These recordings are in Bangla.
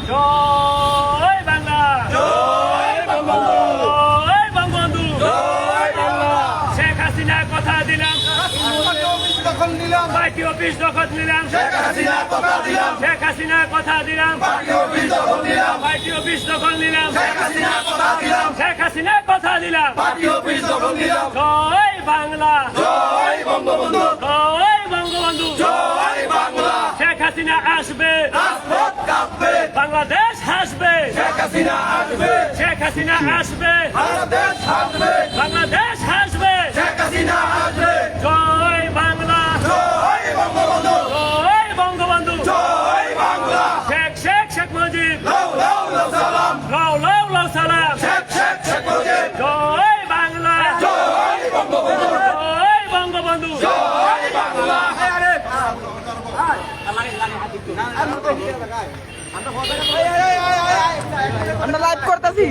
জয় বাংলা, জয় বঙ্গবন্ধু, জয় বঙ্গবন্ধু, জয় বাংলা। শেখ হাসিনা কথা দিলাম, দখল নিলাম, পার্টি অফিস দখল নিলাম, শেখ হাসিনা কথা দিলাম, শেখ হাসিনা কথা দিলাম, পার্টি অফিস দখল নিলাম, পার্টি অফিস দখল নিলাম, শেখ হাসিনা কথা দিলাম, শেখ হাসিনা কথা দিলাম। পার্টি অফিস দখল নিলাম। জয় বাংলা, জয় বঙ্গবন্ধু, জয় বঙ্গবন্ধু, জয় বাংলা। শেখ হাসিনা আসবে, রাজপথ কাঁপবে, বাংলাদেশ হাসবে, শেখ হাসিনা আসবে, শেখ হাসিনা আসবে, বাংলাদেশ আসবে, বাংলাদেশ হাসবে। শেখ হাসিনা আসবে। জয় বাংলা, জয় বঙ্গবন্ধু, জয় বঙ্গবন্ধু, জয় বাংলা। শেখ শেখ শেখ মুজিব, লাউ লাউ লাউ সালাম, লাউ লাউ লাউ সালাম। শেখ শেখ শেখ মুজিব, জয় বাংলা, জয় বঙ্গবন্ধু, জয় বঙ্গবন্ধু, জয় বাংলা। আমরা লাইভ করতেছি।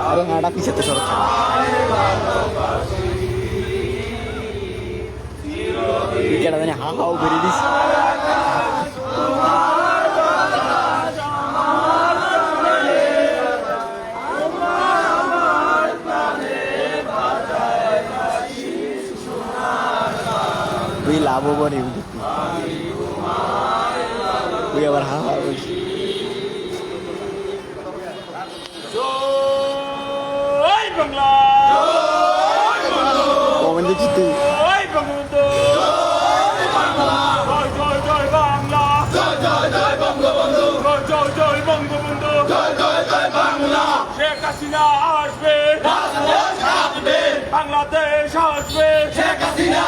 আরে হাঁটা পিছাতে সরো কেটা জানি হা হাও বেরিয়ে দিস তুই লাভ হবো রে তুই আবার হা হা বলছিস জয় বাংলা, কমেন্ট দেখছিস তুই জয় বঙ্গবন্ধু, জয় জয় জয় বাংলা, জয় জয় জয় বঙ্গবন্ধু, জয় জয় জয় বঙ্গবন্ধু। জয় জয় জয় বাংলা। শেখ হাসিনা আসবে, রাজপথ কাঁপবে, বাংলাদেশ আসবে, শেখ হাসিনা